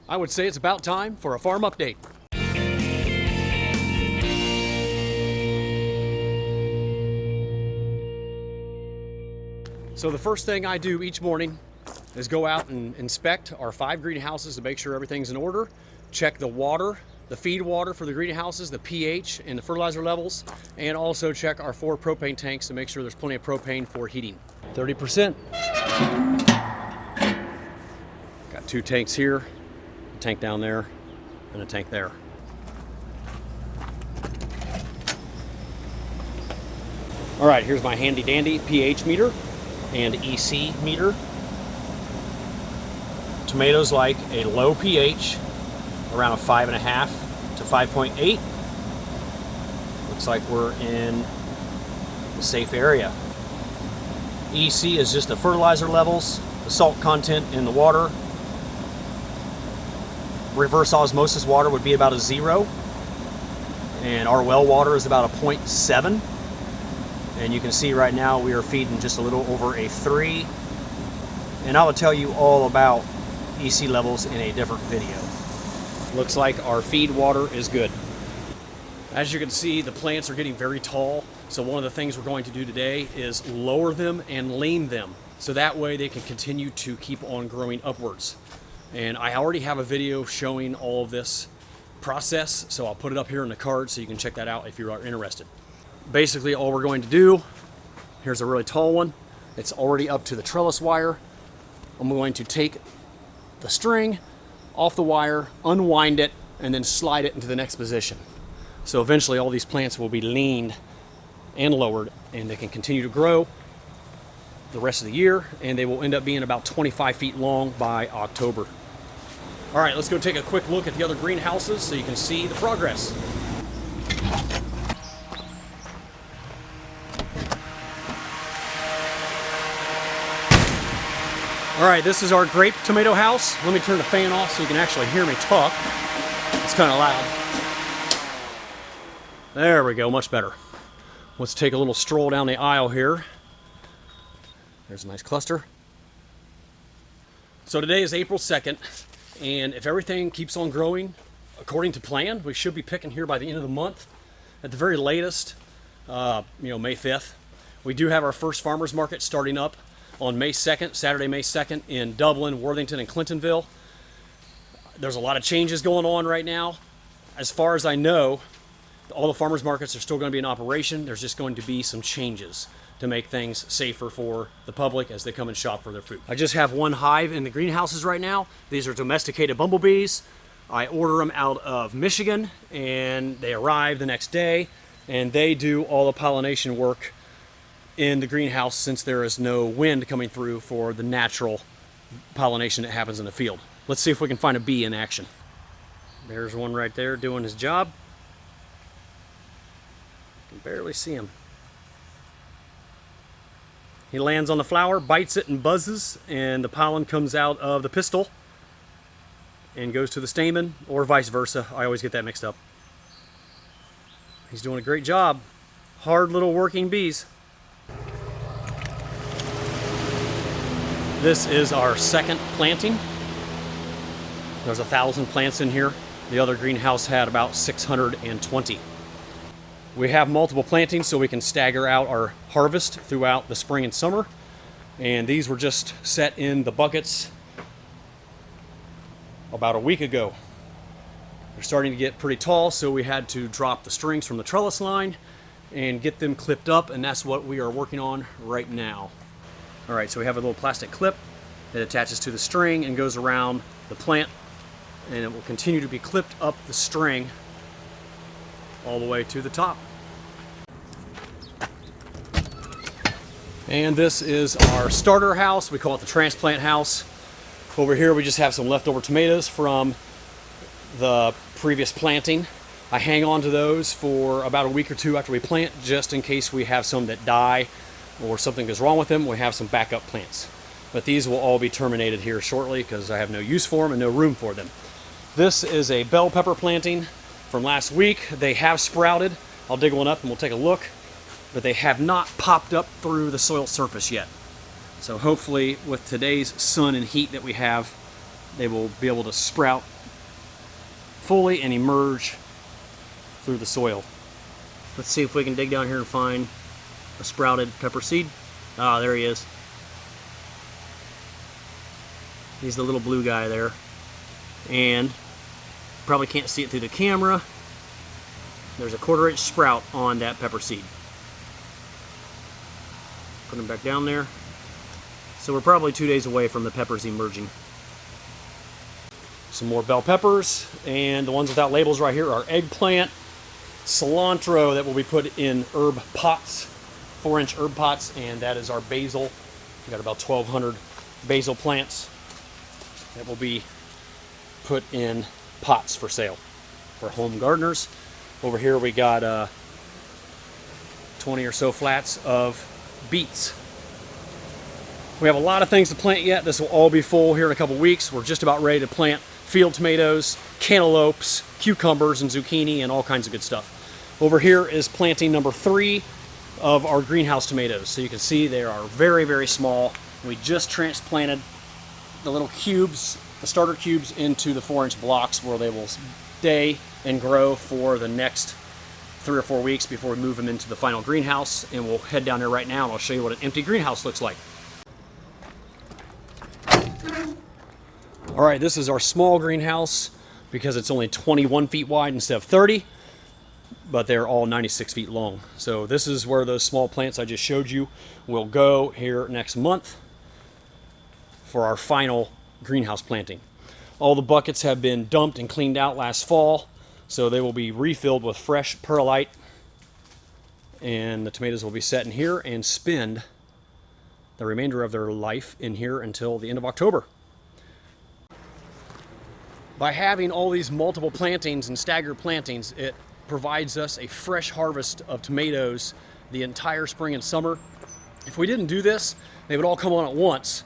I would say it's about time for a farm update. So the first thing I do each morning is go out and inspect our 5 greenhouses to make sure everything's in order, check the water, the feed water for the greenhouses, the pH and the fertilizer levels, and also check our 4 propane tanks to make sure there's plenty of propane for heating. 30%. Got 2 tanks here, a tank down there, and a tank there. All right, here's my handy dandy pH meter and EC meter. Tomatoes like a low pH, around a 5.5 to 5.8. Looks like we're in the safe area. EC is just the fertilizer levels, the salt content in the water. Reverse osmosis water would be about a 0. And our well water is about a 0.7. And you can see right now we are feeding just a little over a 3. And I will tell you all about EC levels in a different video. Looks like our feed water is good. As you can see, the plants are getting very tall. So one of the things we're going to do today is lower them and lean them. So that way they can continue to keep on growing upwards. And I already have a video showing all of this process. So I'll put it up here in the card so you can check that out if you are interested. Basically all we're going to do, here's a really tall one. It's already up to the trellis wire. I'm going to take the string off the wire, unwind it, and then slide it into the next position. So eventually all these plants will be leaned and lowered, and they can continue to grow the rest of the year, and they will end up being about 25 feet long by October. All right, let's go take a quick look at the other greenhouses so you can see the progress. All right, this is our grape tomato house. Let me turn the fan off so you can actually hear me talk. It's kind of loud. There we go, much better. Let's take a little stroll down the aisle here. There's a nice cluster. So today is April 2nd, and if everything keeps on growing according to plan, we should be picking here by the end of the month. At the very latest, May 5th. We do have our first farmers market starting up on May 2nd, Saturday, May 2nd in Dublin, Worthington, and Clintonville. There's a lot of changes going on right now. As far as I know, all the farmers markets are still going to be in operation. There's just going to be some changes to make things safer for the public as they come and shop for their food. I just have one hive in the greenhouses right now. These are domesticated bumblebees. I order them out of Michigan, and they arrive the next day, and they do all the pollination work in the greenhouse since there is no wind coming through for the natural pollination that happens in the field. Let's see if we can find a bee in action. There's one right there doing his job. You can barely see him. He lands on the flower, bites it and buzzes, and the pollen comes out of the pistil and goes to the stamen, or vice versa. I always get that mixed up. He's doing a great job. Hard little working bees. This is our second planting. There's 1,000 plants in here. The other greenhouse had about 620. We have multiple plantings so we can stagger out our harvest throughout the spring and summer. And these were just set in the buckets about a week ago. They're starting to get pretty tall, so we had to drop the strings from the trellis line and get them clipped up, and that's what we are working on right now. All right, so we have a little plastic clip that attaches to the string and goes around the plant, and it will continue to be clipped up the string all the way to the top. And this is our starter house. We call it the transplant house. Over here we just have some leftover tomatoes from the previous planting. I hang on to those for about a week or two after we plant, just in case we have some that die or something goes wrong with them. We have some backup plants. But these will all be terminated here shortly because I have no use for them and no room for them. This is a bell pepper planting from last week. They have sprouted. I'll dig one up and we'll take a look, but they have not popped up through the soil surface yet. So hopefully with today's sun and heat that we have, they will be able to sprout fully and emerge through the soil. Let's see if we can dig down here and find a sprouted pepper seed. Ah, there he is. He's the little blue guy there. And probably can't see it through the camera. There's a 1/4 inch sprout on that pepper seed. Put him back down there. So we're probably 2 days away from the peppers emerging. Some more bell peppers, and the ones without labels right here are eggplant, cilantro that will be put in herb pots, 4-inch herb pots, and that is our basil. We got about 1,200 basil plants that will be put in pots for sale for home gardeners. Over here we got 20 or so flats of beets. We have a lot of things to plant yet. This will all be full here in a couple weeks. We're just about ready to plant field tomatoes, cantaloupes, cucumbers, and zucchini, and all kinds of good stuff. Over here is planting number 3 of our greenhouse tomatoes. So you can see they are very, very small. We just transplanted the little cubes, the starter cubes, into the 4-inch blocks where they will stay and grow for the next 3 or 4 weeks before we move them into the final greenhouse. And we'll head down there right now and I'll show you what an empty greenhouse looks like. All right, this is our small greenhouse because it's only 21 feet wide instead of 30, but they're all 96 feet long. So this is where those small plants I just showed you will go here next month for our final greenhouse planting. All the buckets have been dumped and cleaned out last fall, so they will be refilled with fresh perlite, and the tomatoes will be set in here and spend the remainder of their life in here until the end of October. By having all these multiple plantings and staggered plantings, it provides us a fresh harvest of tomatoes the entire spring and summer. If we didn't do this, they would all come on at once,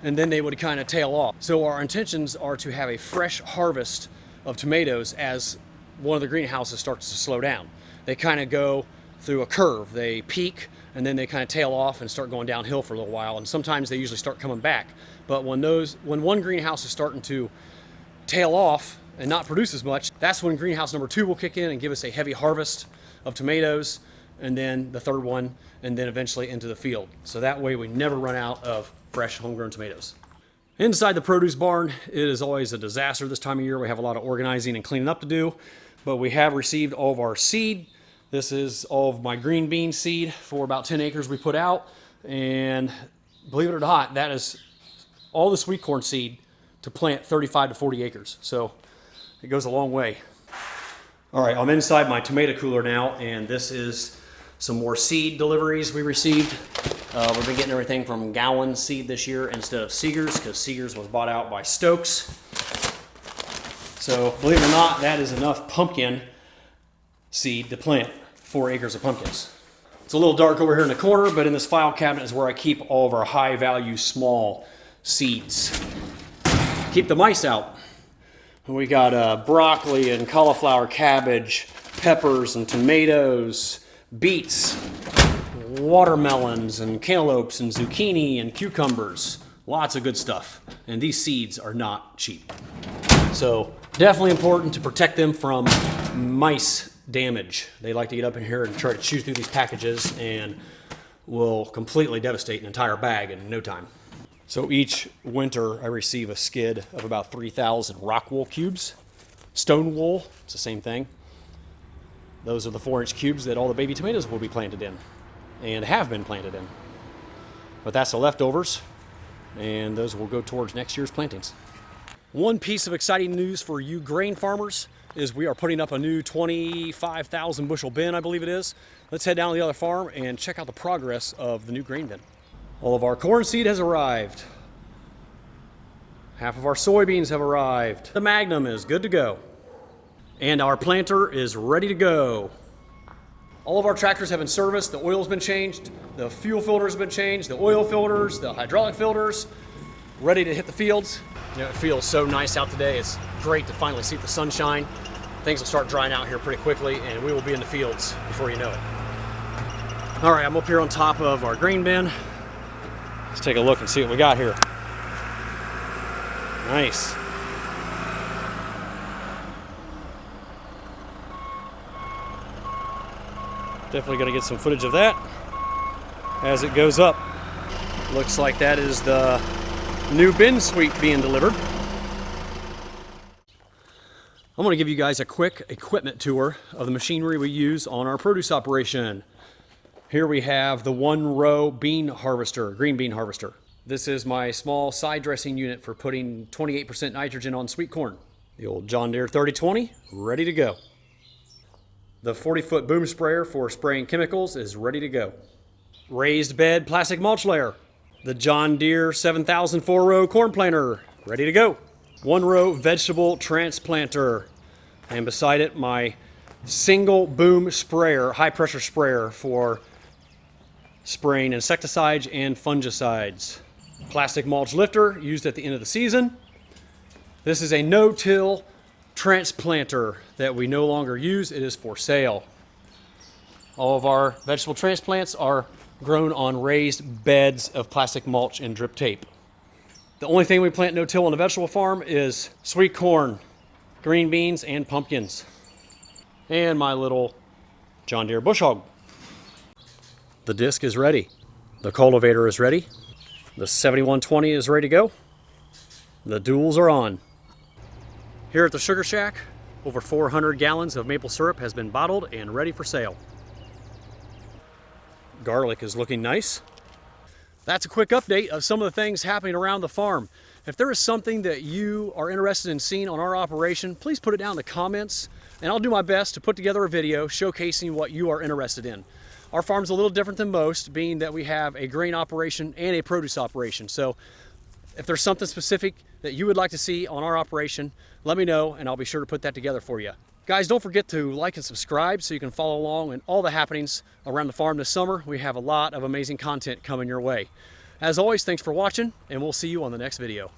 and then they would kind of tail off. So our intentions are to have a fresh harvest of tomatoes as one of the greenhouses starts to slow down. They kind of go through a curve. They peak, and then they kind of tail off and start going downhill for a little while, and sometimes they usually start coming back. But when one greenhouse is starting to tail off and not produce as much, that's when greenhouse number 2 will kick in and give us a heavy harvest of tomatoes, and then the 3rd one, and then eventually into the field. So that way we never run out of fresh homegrown tomatoes. Inside the produce barn, it is always a disaster this time of year. We have a lot of organizing and cleaning up to do, but we have received all of our seed. This is all of my green bean seed for about 10 acres we put out, and believe it or not, that is all the sweet corn seed to plant 35 to 40 acres. So it goes a long way. All right, I'm inside my tomato cooler now, and this is some more seed deliveries we received. We've been getting everything from Gowan seed this year instead of Seegers, because Seegers was bought out by Stokes. So believe it or not, that is enough pumpkin seed to plant 4 acres of pumpkins. It's a little dark over here in the corner, but in this file cabinet is where I keep all of our high value small seeds. Keep the mice out. We got broccoli and cauliflower, cabbage, peppers and tomatoes, beets, watermelons and cantaloupes and zucchini and cucumbers. Lots of good stuff. And these seeds are not cheap. So definitely important to protect them from mice damage. They like to get up in here and try to chew through these packages and will completely devastate an entire bag in no time. So each winter I receive a skid of about 3,000 rock wool cubes. Stone wool, it's the same thing. Those are the 4-inch cubes that all the baby tomatoes will be planted in and have been planted in. But that's the leftovers, and those will go towards next year's plantings. One piece of exciting news for you grain farmers is we are putting up a new 25,000 bushel bin, I believe it is. Let's head down to the other farm and check out the progress of the new grain bin. All of our corn seed has arrived. Half of our soybeans have arrived. The Magnum is good to go. And our planter is ready to go. All of our tractors have been serviced. The oil's been changed. The fuel filters have been changed. The oil filters, the hydraulic filters, ready to hit the fields. You know, it feels so nice out today. It's great to finally see the sunshine. Things will start drying out here pretty quickly, and we will be in the fields before you know it. All right, I'm up here on top of our grain bin. Let's take a look and see what we got here. Nice. Definitely going to get some footage of that as it goes up. Looks like that is the new bin suite being delivered. I'm going to give you guys a quick equipment tour of the machinery we use on our produce operation. Here we have the 1-row bean harvester, green bean harvester. This is my small side dressing unit for putting 28% nitrogen on sweet corn. The old John Deere 3020, ready to go. The 40-foot boom sprayer for spraying chemicals is ready to go. Raised bed plastic mulch layer. The John Deere 7000 4-row corn planter, ready to go. 1-row vegetable transplanter, and beside it my single boom sprayer, high pressure sprayer for spraying insecticides and fungicides. Plastic mulch lifter used at the end of the season. This is a no-till transplanter that we no longer use. It is for sale. All of our vegetable transplants are grown on raised beds of plastic mulch and drip tape. The only thing we plant no-till on the vegetable farm is sweet corn, green beans, and pumpkins. And my little John Deere bush hog. The disc is ready. The cultivator is ready. The 7120 is ready to go. The duals are on. Here at the Sugar Shack, over 400 gallons of maple syrup has been bottled and ready for sale. Garlic is looking nice. That's a quick update of some of the things happening around the farm. If there is something that you are interested in seeing on our operation, please put it down in the comments, and I'll do my best to put together a video showcasing what you are interested in. Our farm's a little different than most, being that we have a grain operation and a produce operation. So if there's something specific that you would like to see on our operation, let me know and I'll be sure to put that together for you. Guys, don't forget to like and subscribe so you can follow along in all the happenings around the farm this summer. We have a lot of amazing content coming your way. As always, thanks for watching, and we'll see you on the next video.